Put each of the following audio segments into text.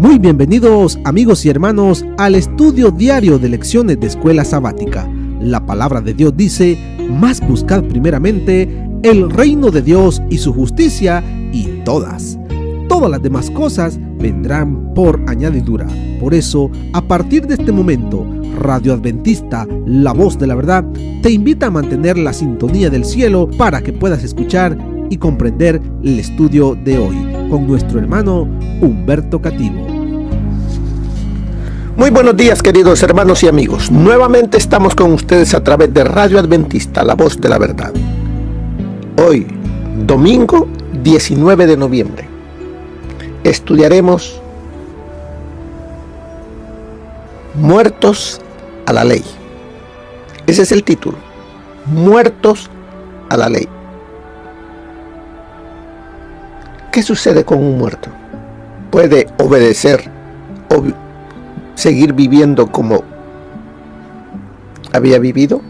Muy bienvenidos amigos y hermanos al estudio diario de lecciones de Escuela Sabática. La palabra de Dios dice: mas buscad primeramente el reino de Dios y su justicia, y todas las demás cosas vendrán por añadidura. Por eso, a partir de este momento, Radio Adventista, la voz de la verdad, te invita a mantener la sintonía del cielo para que puedas escuchar y comprender el estudio de hoy con nuestro hermano Humberto Cativo. Muy buenos días, queridos hermanos y amigos. Nuevamente estamos con ustedes a través de Radio Adventista, la voz de la verdad. Hoy, domingo 19 de noviembre, estudiaremos Muertos a la ley. Ese es el título. Muertos a la ley. ¿Qué sucede con un muerto? ¿Puede obedecer o seguir viviendo como había vivido?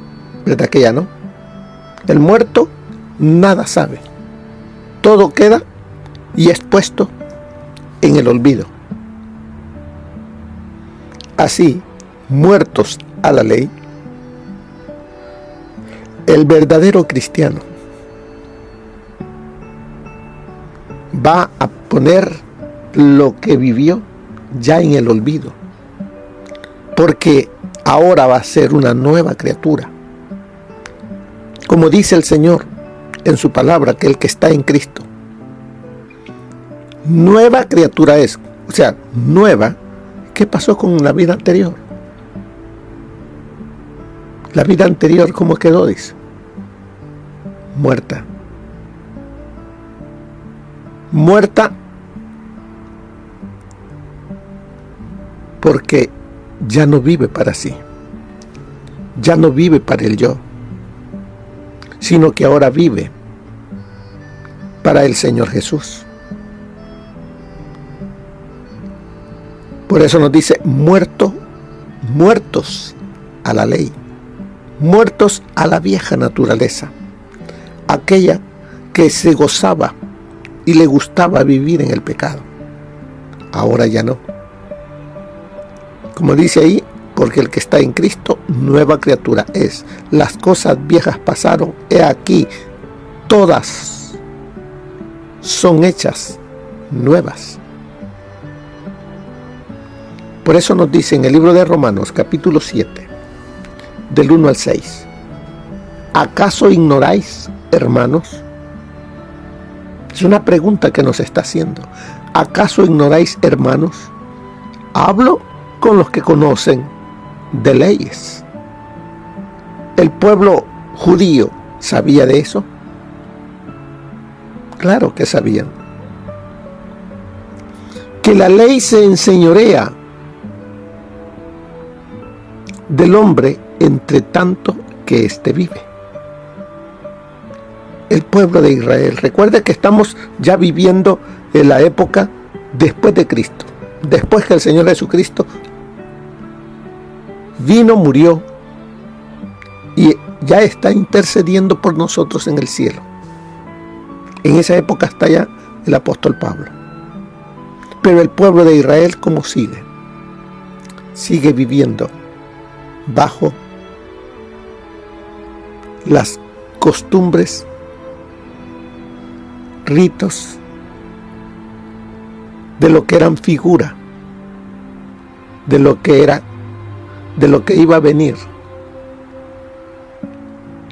¿Verdad que ya no? El muerto nada sabe. Todo queda y es puesto en el olvido. Así, muertos a la ley, el verdadero cristiano va a poner lo que vivió ya en el olvido, porque ahora va a ser una nueva criatura. Como dice el Señor en su palabra, que el que está en Cristo, nueva criatura es. O sea, nueva. ¿Qué pasó con la vida anterior? La vida anterior, ¿cómo quedó? Dice, muerta. Muerta porque ya no vive para sí, ya no vive para el yo, sino que ahora vive para el Señor Jesús. Por eso nos dice muertos a la ley, muertos a la vieja naturaleza, aquella que se gozaba y le gustaba vivir en el pecado. Ahora ya no. Como dice ahí, porque el que está en Cristo, nueva criatura es. Las cosas viejas pasaron, he aquí, todas son hechas nuevas. Por eso nos dice en el libro de Romanos, capítulo 7, del 1 al 6, ¿acaso ignoráis, hermanos? Es una pregunta que nos está haciendo. ¿Acaso ignoráis, hermanos? Hablo con los que conocen de leyes. ¿El pueblo judío sabía de eso? Claro que sabían. Que la ley se enseñorea del hombre entre tanto que éste vive. El pueblo de Israel. Recuerda que estamos ya viviendo en la época después de Cristo. Después que el Señor Jesucristo vino, murió y ya está intercediendo por nosotros en el cielo. En esa época está ya el apóstol Pablo. Pero el pueblo de Israel, ¿cómo sigue? Sigue viviendo bajo las costumbres, ritos de lo que eran figura, de lo que iba a venir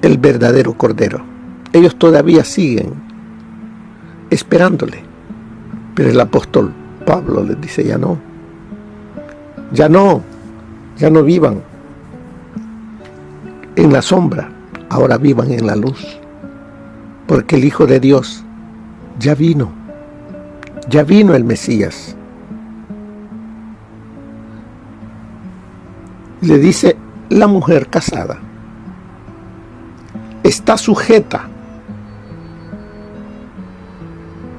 el verdadero Cordero. Ellos todavía siguen esperándole, pero el apóstol Pablo les dice: ya no vivan en la sombra, ahora vivan en la luz, porque el Hijo de Dios ya vino el Mesías. Le dice: la mujer casada está sujeta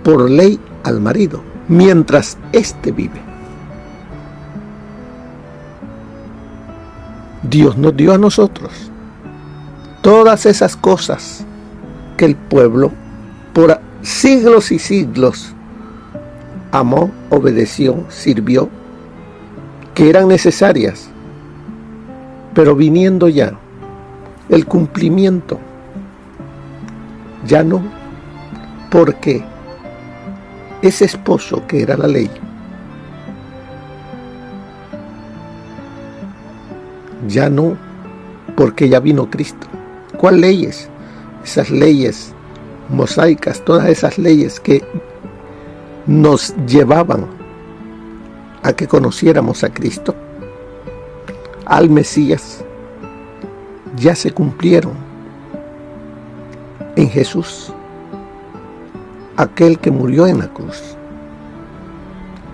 por ley al marido mientras éste vive. Dios nos dio a nosotros todas esas cosas que el pueblo por siglos y siglos amó, obedeció, sirvió, que eran necesarias, pero viniendo ya el cumplimiento, ya no, porque ese esposo que era la ley, ya no, porque ya vino Cristo. ¿Cuáles leyes? Esas leyes mosaicas, todas esas leyes que nos llevaban a que conociéramos a Cristo, al Mesías, ya se cumplieron en Jesús, aquel que murió en la cruz.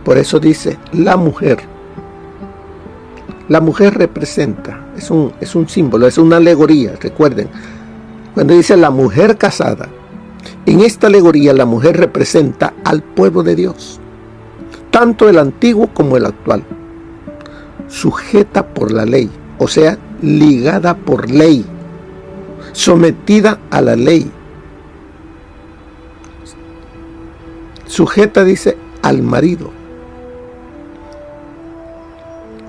Por eso dice la mujer. La mujer representa, es un símbolo, es una alegoría. Recuerden, cuando dice la mujer casada, en esta alegoría la mujer representa al pueblo de Dios, tanto el antiguo como el actual, sujeta por la ley, o sea, ligada por ley, sometida a la ley, sujeta, dice, al marido,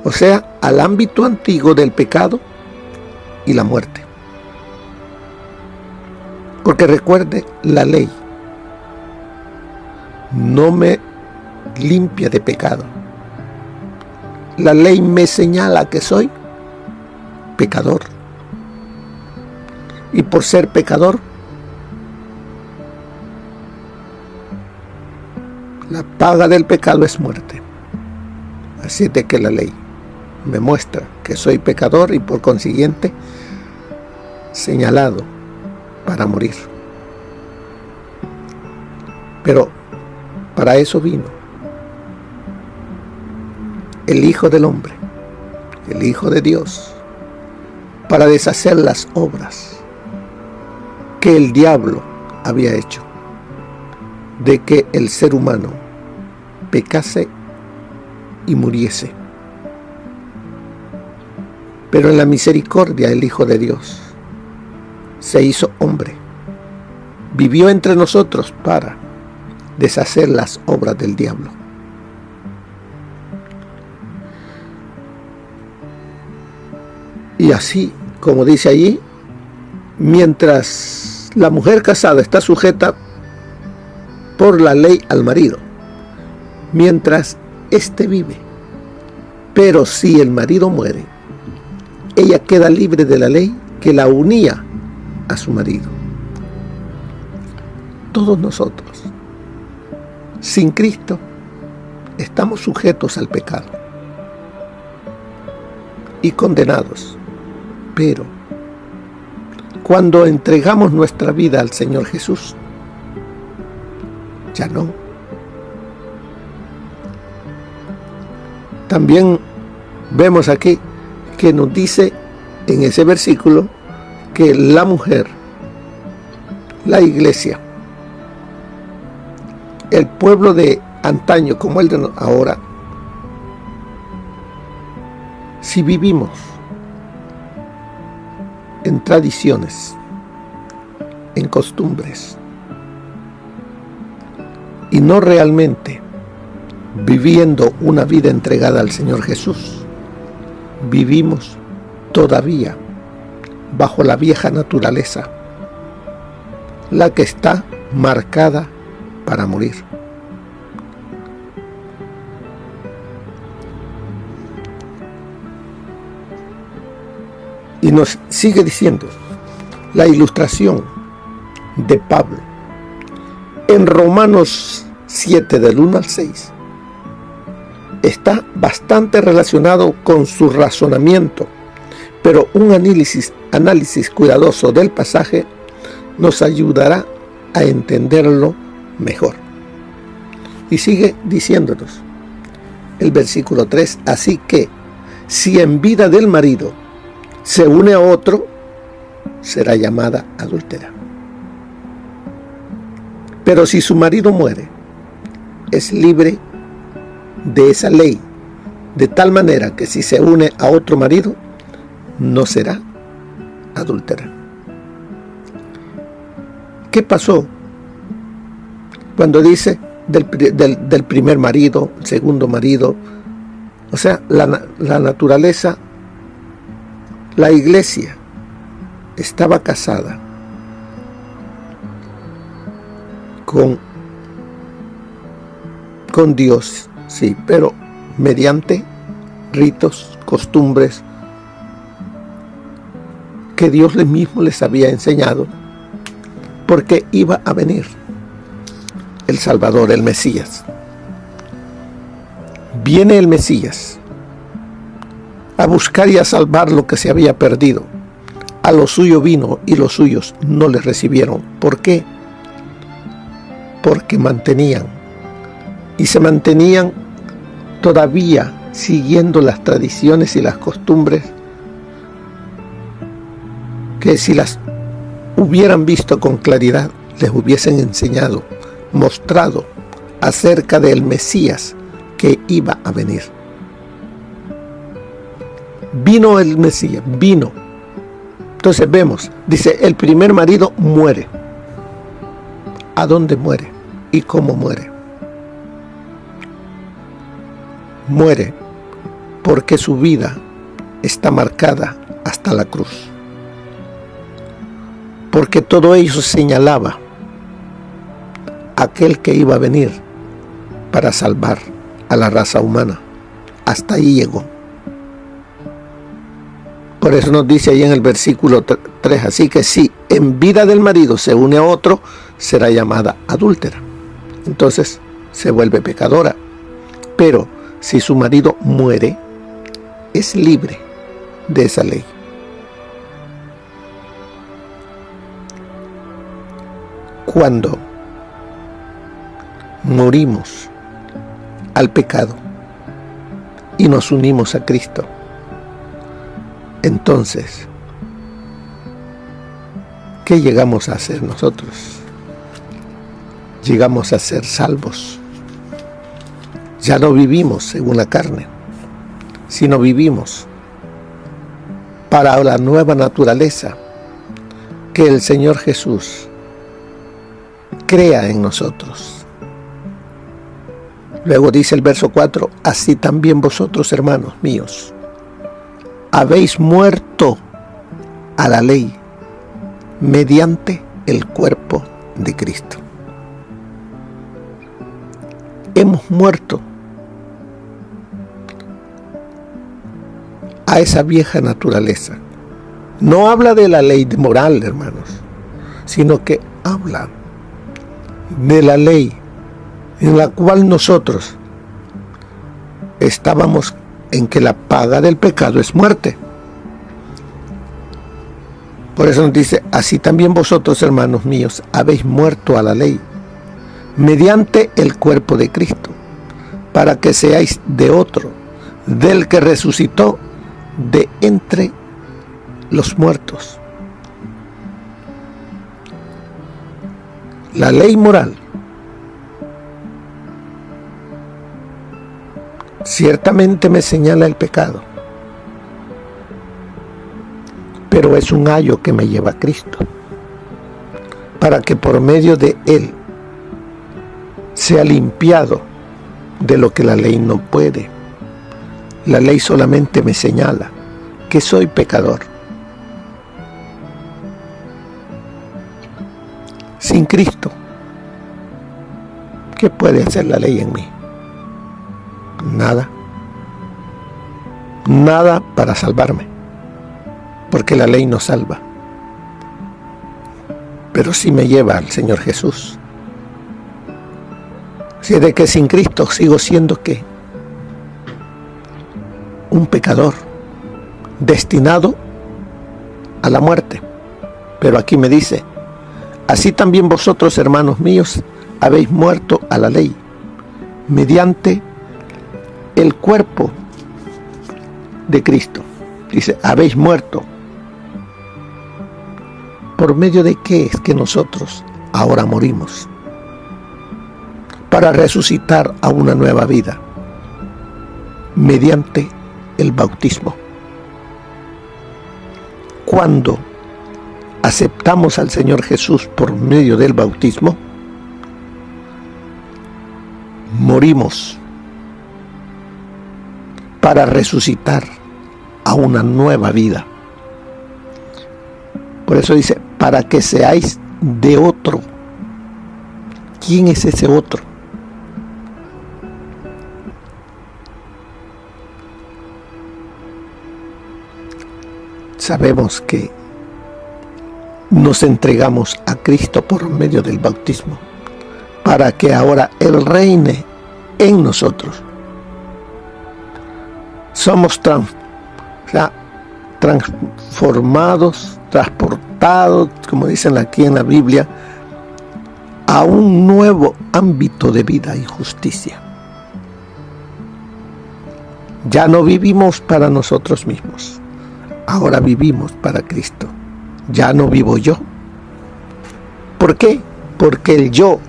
o sea, al ámbito antiguo del pecado y la muerte. Porque recuerde, la ley no me limpia de pecado. La ley me señala que soy pecador. Y por ser pecador, la paga del pecado es muerte. Así de que la ley me muestra que soy pecador y por consiguiente señalado para morir. Pero para eso vino el Hijo del Hombre, el Hijo de Dios, para deshacer las obras que el diablo había hecho, de que el ser humano pecase y muriese. Pero en la misericordia el Hijo de Dios se hizo hombre, vivió entre nosotros para deshacer las obras del diablo. Y así, como dice allí, mientras la mujer casada está sujeta por la ley al marido, mientras éste vive, pero si el marido muere, ella queda libre de la ley que la unía a su marido. Todos nosotros, sin Cristo, estamos sujetos al pecado y condenados. Pero cuando entregamos nuestra vida al Señor Jesús, ya no. También vemos aquí que nos dice en ese versículo que la mujer, la iglesia, el pueblo de antaño como el de ahora, si vivimos en tradiciones, en costumbres, y no realmente viviendo una vida entregada al Señor Jesús, vivimos todavía bajo la vieja naturaleza, la que está marcada para morir. Y nos sigue diciendo la ilustración de Pablo en Romanos 7 del 1 al 6. Está bastante relacionado con su razonamiento, pero un análisis cuidadoso del pasaje nos ayudará a entenderlo mejor. Y sigue diciéndonos el versículo 3, así que si en vida del marido se une a otro, será llamada adúltera. Pero si su marido muere, es libre de esa ley, de tal manera que si se une a otro marido, no será adúltera. ¿Qué pasó cuando dice del primer marido, segundo marido. O sea, la naturaleza, la iglesia estaba casada con Dios, sí, pero mediante ritos, costumbres que Dios mismo les había enseñado, porque iba a venir el Salvador, el Mesías. Viene el Mesías a buscar y a salvar lo que se había perdido. A lo suyo vino y los suyos no le recibieron. ¿Por qué? Porque se mantenían todavía siguiendo las tradiciones y las costumbres que si las hubieran visto con claridad, les hubiesen enseñado, mostrado acerca del Mesías que iba a venir. Vino el Mesías, vino. Entonces vemos, dice, el primer marido muere. ¿A dónde muere? ¿Y cómo muere? Muere porque su vida está marcada hasta la cruz. Porque todo ello señalaba a aquel que iba a venir para salvar a la raza humana. Hasta ahí llegó. Por eso nos dice ahí en el versículo 3, así que si en vida del marido se une a otro, será llamada adúltera. Entonces se vuelve pecadora. Pero si su marido muere, es libre de esa ley. Cuando morimos al pecado y nos unimos a Cristo, entonces, ¿qué llegamos a hacer nosotros? Llegamos a ser salvos. Ya no vivimos según la carne, sino vivimos para la nueva naturaleza que el Señor Jesús crea en nosotros. Luego dice el verso 4, así también vosotros, hermanos míos, habéis muerto a la ley mediante el cuerpo de Cristo. Hemos muerto a esa vieja naturaleza. No habla de la ley moral, hermanos, sino que habla de la ley en la cual nosotros estábamos en que la paga del pecado es muerte. Por eso nos dice, así también vosotros, hermanos míos, habéis muerto a la ley mediante el cuerpo de Cristo, para que seáis de otro, del que resucitó de entre los muertos. La ley moral ciertamente me señala el pecado, pero es un ayo que me lleva a Cristo, para que por medio de él sea limpiado de lo que la ley no puede. La ley solamente me señala que soy pecador. Sin Cristo, ¿qué puede hacer la ley en mí? Nada. Nada para salvarme, porque la ley no salva. Pero sí me lleva al Señor Jesús. Si de que sin Cristo sigo siendo ¿qué? Un pecador destinado a la muerte. Pero aquí me dice, así también vosotros, hermanos míos, habéis muerto a la ley mediante el cuerpo de Cristo. Dice, habéis muerto. ¿Por medio de qué es que nosotros ahora morimos? Para resucitar a una nueva vida, mediante el bautismo. Cuando aceptamos al Señor Jesús por medio del bautismo, morimos para resucitar a una nueva vida. Por eso dice, para que seáis de otro. ¿Quién es ese otro? Sabemos que nos entregamos a Cristo por medio del bautismo, para que ahora Él reine en nosotros. Somos transformados, transportados, como dicen aquí en la Biblia, a un nuevo ámbito de vida y justicia. Ya no vivimos para nosotros mismos, ahora vivimos para Cristo. Ya no vivo yo. ¿Por qué? Porque el yo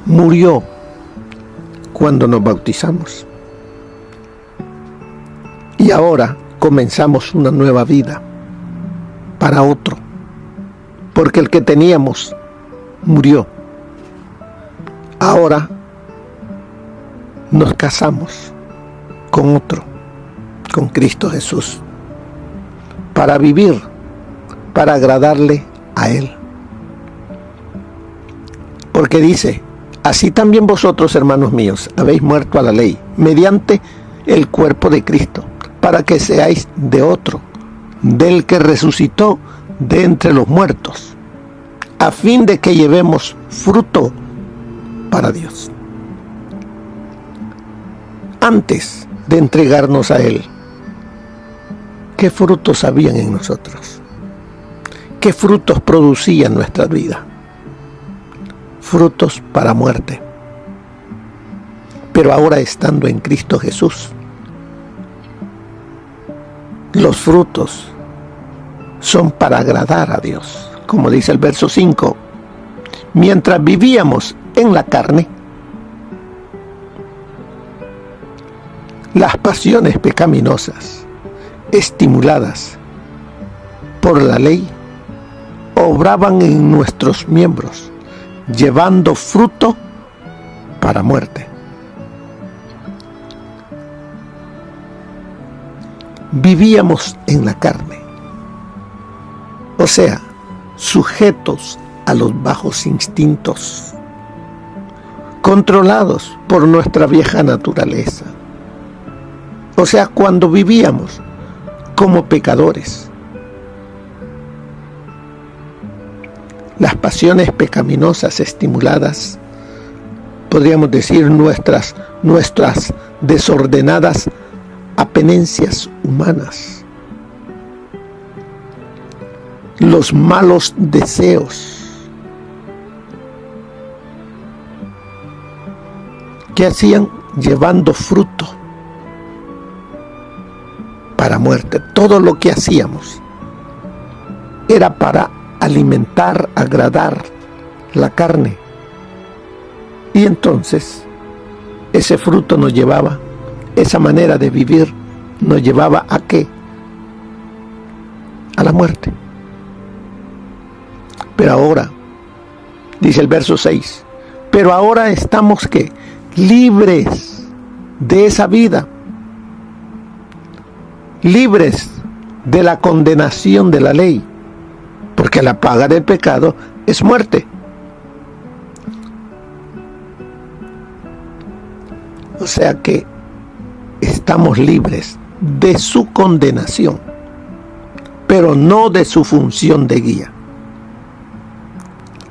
murió cuando nos bautizamos. Y ahora comenzamos una nueva vida para otro. Porque el que teníamos murió. Ahora nos casamos con otro, con Cristo Jesús, para vivir, para agradarle a Él. Porque dice, así también vosotros, hermanos míos, habéis muerto a la ley, mediante el cuerpo de Cristo, para que seáis de otro, del que resucitó de entre los muertos, a fin de que llevemos fruto para Dios. Antes de entregarnos a Él, ¿qué frutos habían en nosotros? ¿Qué frutos producían nuestra vida? Frutos para muerte. Pero ahora, estando en Cristo Jesús, los frutos son para agradar a Dios. Como dice el verso 5, mientras vivíamos en la carne, las pasiones pecaminosas, estimuladas por la ley, obraban en nuestros miembros, llevando fruto para muerte. Vivíamos en la carne, o sea, sujetos a los bajos instintos, controlados por nuestra vieja naturaleza. O sea, cuando vivíamos como pecadores, las pasiones pecaminosas estimuladas, podríamos decir nuestras desordenadas apetencias humanas, los malos deseos que hacían llevando fruto para muerte. Todo lo que hacíamos era para alimentar, agradar la carne. Y entonces ese fruto nos llevaba, esa manera de vivir nos llevaba ¿a qué? A la muerte. Pero ahora, dice el verso 6, pero ahora estamos ¿qué? Libres de esa vida, libres de la condenación de la ley, porque la paga del pecado es muerte. O sea que estamos libres de su condenación, pero no de su función de guía.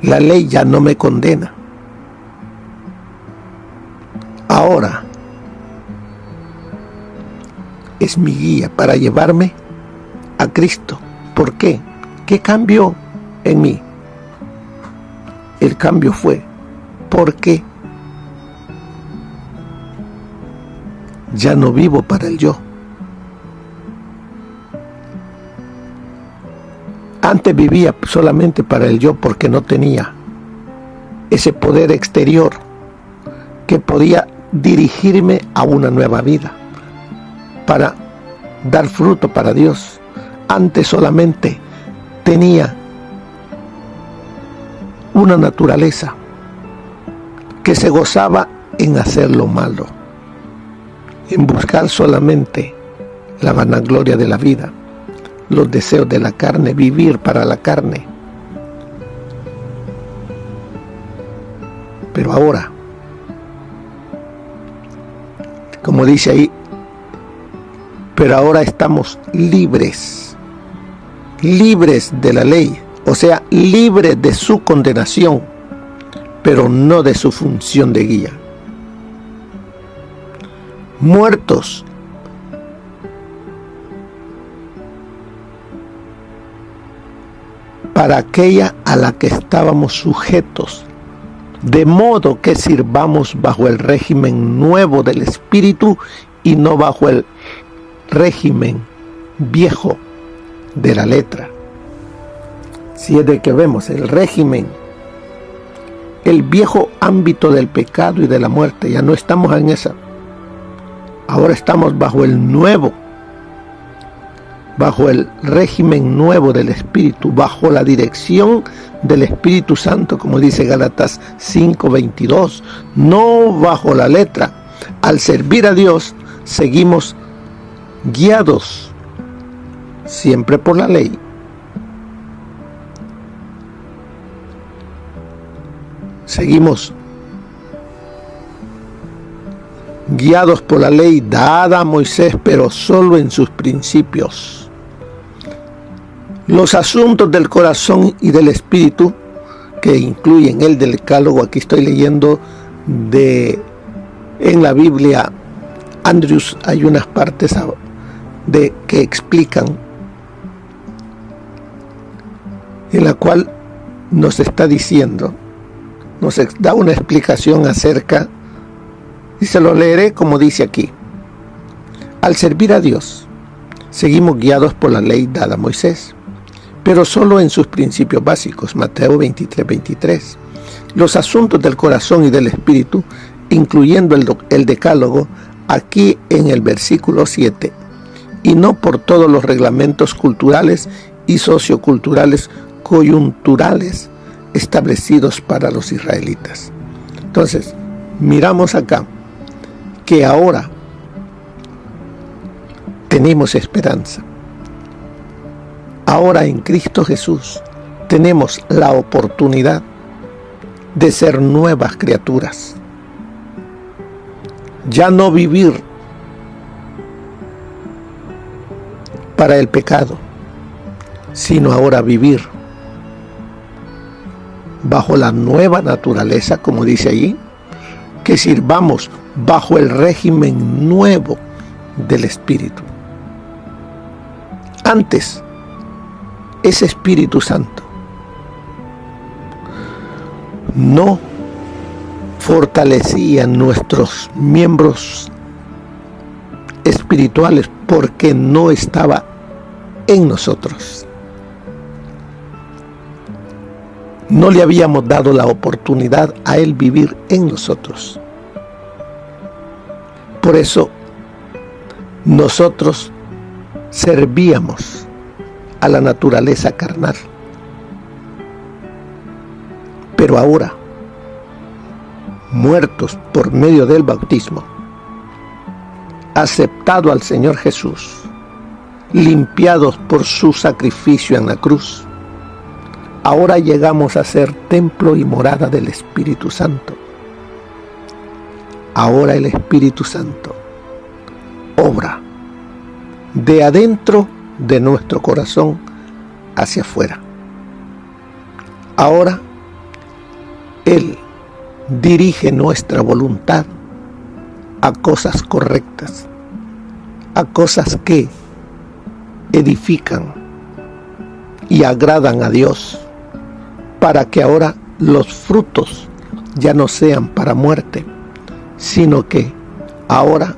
La ley ya no me condena. Ahora es mi guía para llevarme a Cristo. ¿Por qué? ¿Qué cambió en mí? El cambio fue porque ya no vivo para el yo. Antes vivía solamente para el yo porque no tenía ese poder exterior que podía dirigirme a una nueva vida, para dar fruto para Dios. Antes solamente tenía una naturaleza que se gozaba en hacer lo malo, en buscar solamente la vanagloria de la vida, los deseos de la carne, vivir para la carne. Pero ahora, como dice ahí, pero ahora estamos libres de la ley, o sea, libres de su condenación, pero no de su función de guía. Muertos para aquella a la que estábamos sujetos, de modo que sirvamos bajo el régimen nuevo del Espíritu y no bajo el régimen viejo de la letra. Si es de que vemos el régimen, el viejo ámbito del pecado y de la muerte, ya no estamos en esa. Ahora estamos bajo el nuevo, bajo el régimen nuevo del Espíritu, bajo la dirección del Espíritu Santo, como dice Gálatas 5:22, no bajo la letra. Al servir a Dios, seguimos guiados siempre por la ley. Seguimos guiados por la ley dada a Moisés, pero solo en sus principios. Los asuntos del corazón y del espíritu, que incluyen el del decálogo, aquí estoy leyendo en la Biblia Andrews, hay unas partes que explican, en la cual nos está diciendo, nos da una explicación acerca, y se lo leeré como dice aquí. Al servir a Dios, seguimos guiados por la ley dada a Moisés, pero solo en sus principios básicos, Mateo 23:23. Los asuntos del corazón y del espíritu, incluyendo el decálogo, aquí en el versículo 7, y no por todos los reglamentos culturales y socioculturales coyunturales establecidos para los israelitas. Entonces, miramos acá que ahora tenemos esperanza. Ahora en Cristo Jesús tenemos la oportunidad de ser nuevas criaturas. Ya no vivir para el pecado, sino ahora vivir bajo la nueva naturaleza, como dice allí, que sirvamos bajo el régimen nuevo del Espíritu. Antes, ese Espíritu Santo no fortalecía nuestros miembros espirituales porque no estaba en nosotros. No le habíamos dado la oportunidad a Él vivir en nosotros. Por eso nosotros servíamos a la naturaleza carnal. Pero ahora, muertos por medio del bautismo, aceptado al Señor Jesús, limpiados por su sacrificio en la cruz, ahora llegamos a ser templo y morada del Espíritu Santo. Ahora el Espíritu Santo obra de adentro de nuestro corazón hacia afuera. Ahora Él dirige nuestra voluntad a cosas correctas, a cosas que edifican y agradan a Dios, para que ahora los frutos ya no sean para muerte, sino que ahora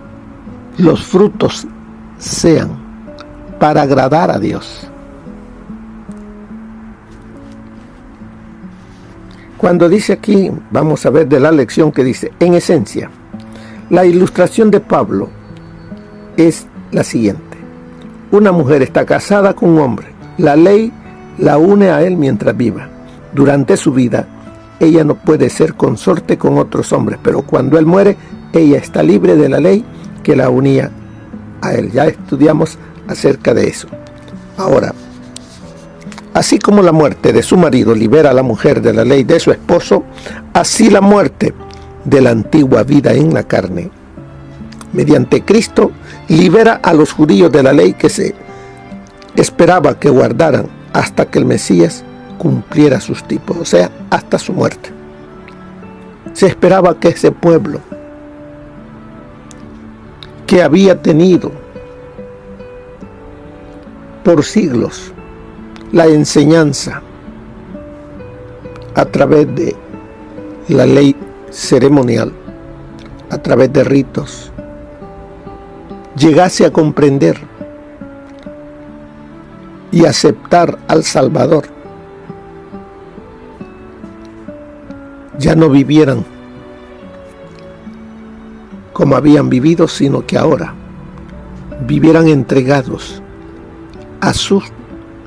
los frutos sean para agradar a Dios. Cuando dice aquí, vamos a ver de la lección que dice, en esencia, la ilustración de Pablo es la siguiente. Una mujer está casada con un hombre. La ley la une a él mientras viva. Durante su vida, ella no puede ser consorte con otros hombres, pero cuando él muere, ella está libre de la ley que la unía a él. Ya estudiamos acerca de eso. Ahora, así como la muerte de su marido libera a la mujer de la ley de su esposo, así la muerte de la antigua vida en la carne, mediante Cristo, libera a los judíos de la ley que se esperaba que guardaran hasta que el Mesías cumpliera sus tipos, o sea, hasta su muerte. Se esperaba que ese pueblo que había tenido por siglos la enseñanza a través de la ley ceremonial, a través de ritos, llegase a comprender y aceptar al Salvador, ya no vivieran como habían vivido, sino que ahora vivieran entregados a su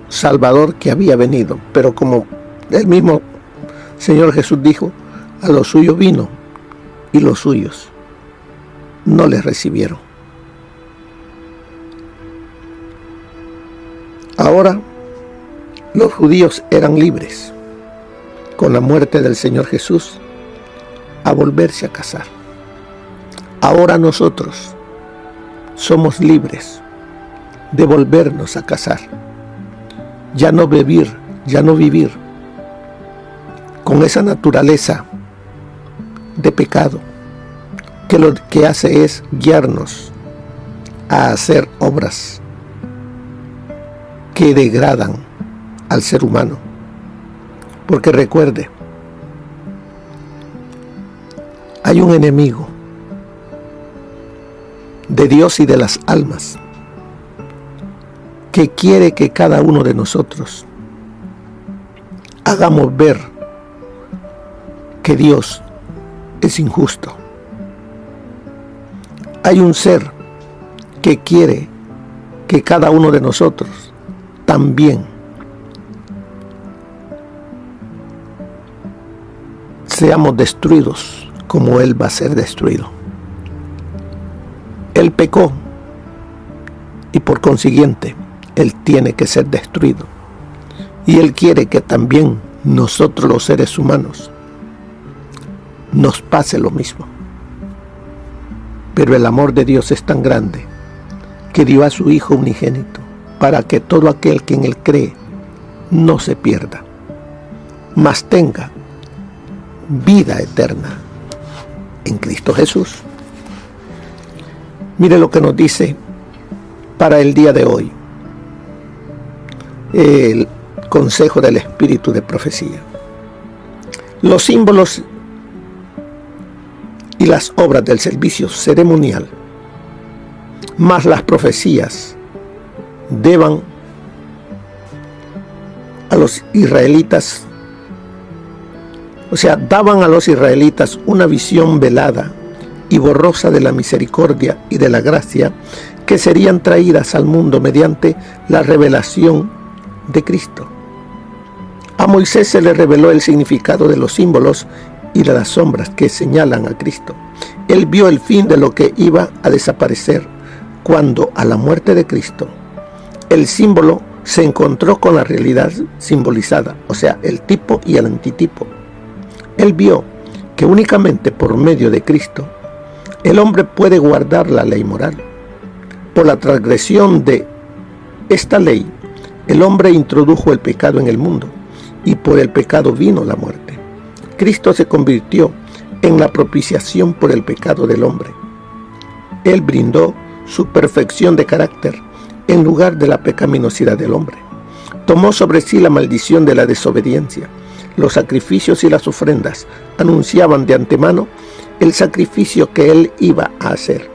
Salvador que había venido. Pero como el mismo Señor Jesús dijo, a los suyos vino y los suyos no les recibieron. Ahora los judíos eran libres con la muerte del Señor Jesús a volverse a casar. Ahora nosotros somos libres de volvernos a casar. Ya no vivir con esa naturaleza de pecado que lo que hace es guiarnos a hacer obras que degradan al ser humano. Porque recuerde, hay un enemigo de Dios y de las almas que quiere que cada uno de nosotros hagamos ver que Dios es injusto. Hay un ser que quiere que cada uno de nosotros también seamos destruidos como Él va a ser destruido. Él pecó y por consiguiente Él tiene que ser destruido. Y Él quiere que también nosotros los seres humanos nos pase lo mismo. Pero el amor de Dios es tan grande que dio a su Hijo unigénito para que todo aquel que en Él cree no se pierda, mas tenga vida eterna en Cristo Jesús. Mire lo que nos dice para el día de hoy el consejo del Espíritu de profecía. Los símbolos y las obras del servicio ceremonial, más las profecías, daban a los israelitas una visión velada y borrosa de la misericordia y de la gracia que serían traídas al mundo mediante la revelación de Cristo. A Moisés se le reveló el significado de los símbolos y de las sombras que señalan a Cristo. Él vio el fin de lo que iba a desaparecer cuando, a la muerte de Cristo, el símbolo se encontró con la realidad simbolizada, o sea, el tipo y el antitipo. Él vio que únicamente por medio de Cristo el hombre puede guardar la ley moral. Por la transgresión de esta ley, el hombre introdujo el pecado en el mundo y por el pecado vino la muerte. Cristo se convirtió en la propiciación por el pecado del hombre. Él brindó su perfección de carácter en lugar de la pecaminosidad del hombre. Tomó sobre sí la maldición de la desobediencia. Los sacrificios y las ofrendas anunciaban de antemano el sacrificio que Él iba a hacer.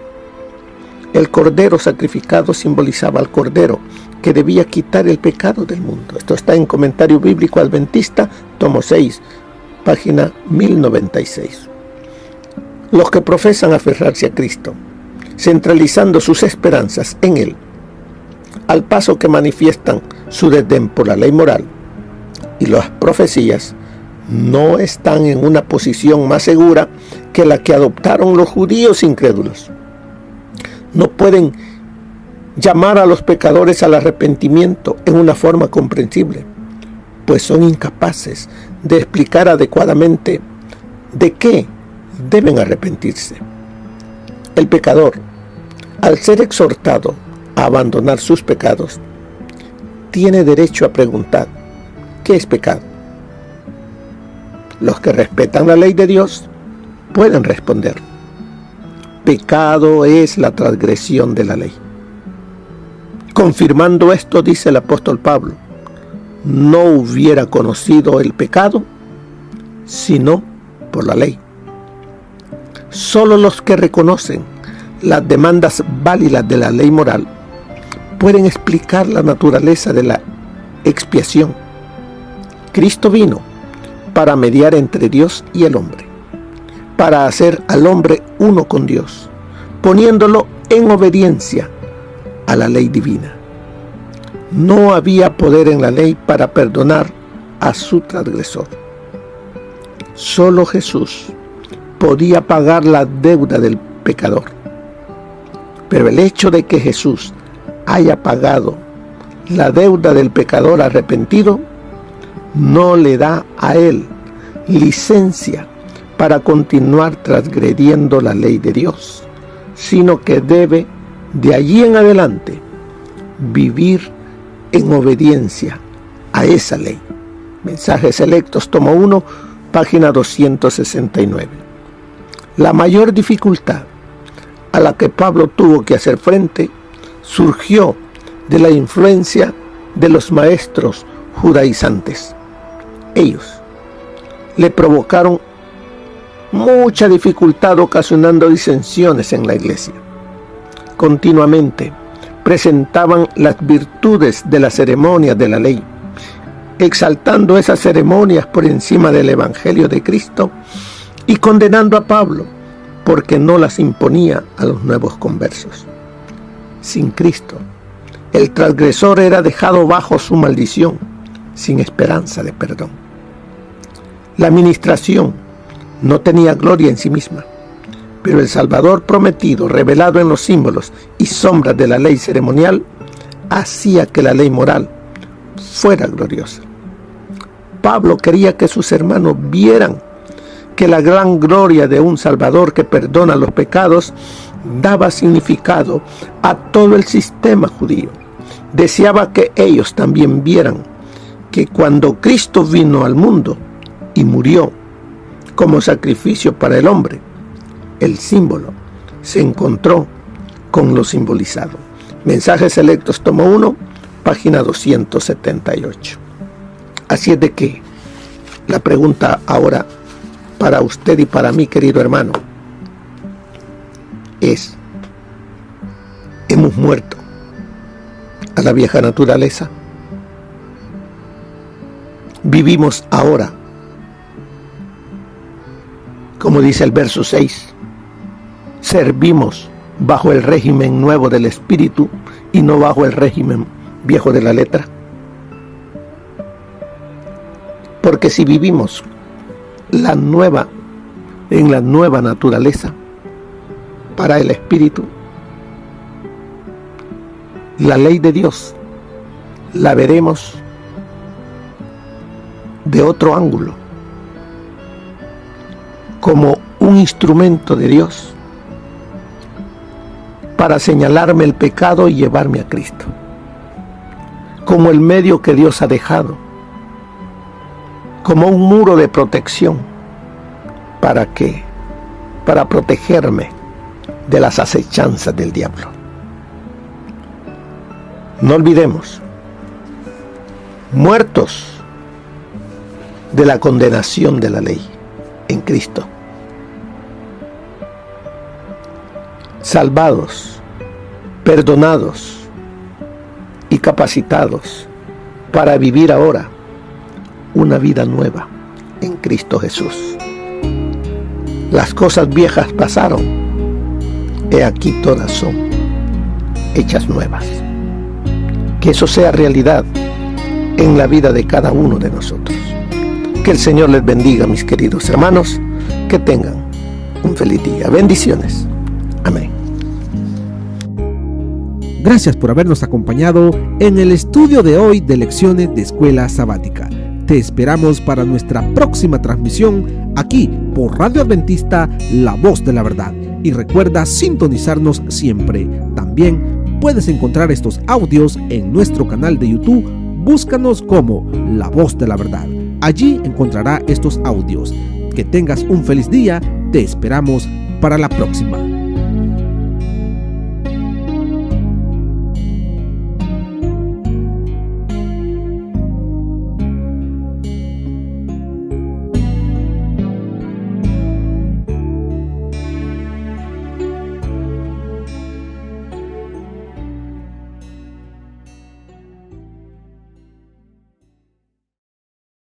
El cordero sacrificado simbolizaba al cordero que debía quitar el pecado del mundo. Esto está en Comentario Bíblico Adventista, tomo 6, página 1096. Los que profesan aferrarse a Cristo, centralizando sus esperanzas en Él, al paso que manifiestan su desdén por la ley moral y las profecías, no están en una posición más segura que la que adoptaron los judíos incrédulos. No pueden llamar a los pecadores al arrepentimiento en una forma comprensible, pues son incapaces de explicar adecuadamente de qué deben arrepentirse. El pecador, al ser exhortado a abandonar sus pecados, tiene derecho a preguntar: ¿qué es pecado? Los que respetan la ley de Dios pueden responder: pecado es la transgresión de la ley. Confirmando esto, dice el apóstol Pablo: no hubiera conocido el pecado sino por la ley. Solo los que reconocen las demandas válidas de la ley moral pueden explicar la naturaleza de la expiación. Cristo vino para mediar entre Dios y el hombre, para hacer al hombre uno con Dios, poniéndolo en obediencia a la ley divina. No había poder en la ley para perdonar a su transgresor. Solo Jesús podía pagar la deuda del pecador. Pero el hecho de que Jesús haya pagado la deuda del pecador arrepentido no le da a él licencia para continuar transgrediendo la ley de Dios, sino que debe de allí en adelante vivir en obediencia a esa ley. Mensajes Selectos, tomo 1, página 269. La mayor dificultad a la que Pablo tuvo que hacer frente surgió de la influencia de los maestros judaizantes. Ellos le provocaron mucha dificultad, ocasionando disensiones en la iglesia. Continuamente presentaban las virtudes de las ceremonias de la ley, exaltando esas ceremonias por encima del Evangelio de Cristo y condenando a Pablo porque no las imponía a los nuevos conversos. Sin Cristo, el transgresor era dejado bajo su maldición, sin esperanza de perdón. La administración no tenía gloria en sí misma, pero el Salvador prometido, revelado en los símbolos y sombras de la ley ceremonial, hacía que la ley moral fuera gloriosa. Pablo quería que sus hermanos vieran que la gran gloria de un Salvador que perdona los pecados daba significado a todo el sistema judío. Deseaba que ellos también vieran que cuando Cristo vino al mundo y murió como sacrificio para el hombre, el símbolo se encontró con lo simbolizado. Mensajes Selectos, tomo 1, página 278. Así es de que la pregunta ahora para usted y para mí, querido hermano, es: ¿hemos muerto a la vieja naturaleza? ¿Vivimos ahora, como dice el verso 6, servimos bajo el régimen nuevo del Espíritu y no bajo el régimen viejo de la letra? Porque si vivimos en la nueva naturaleza para el Espíritu, la ley de Dios la veremos de otro ángulo, como un instrumento de Dios para señalarme el pecado y llevarme a Cristo, como el medio que Dios ha dejado, como un muro de protección. ¿Para qué? Para protegerme de las acechanzas del diablo. No olvidemos, muertos de la condenación de la ley en Cristo, salvados, perdonados y capacitados para vivir ahora una vida nueva en Cristo Jesús. Las cosas viejas pasaron, he aquí todas son hechas nuevas. Que eso sea realidad en la vida de cada uno de nosotros. Que el Señor les bendiga, mis queridos hermanos. Que tengan un feliz día. Bendiciones. Amén. Gracias por habernos acompañado en el estudio de hoy de Lecciones de Escuela Sabática. Te esperamos para nuestra próxima transmisión aquí por Radio Adventista, La Voz de la Verdad. Y recuerda sintonizarnos siempre. También puedes encontrar estos audios en nuestro canal de YouTube. Búscanos como La Voz de la Verdad. Allí encontrará estos audios. Que tengas un feliz día. Te esperamos para la próxima.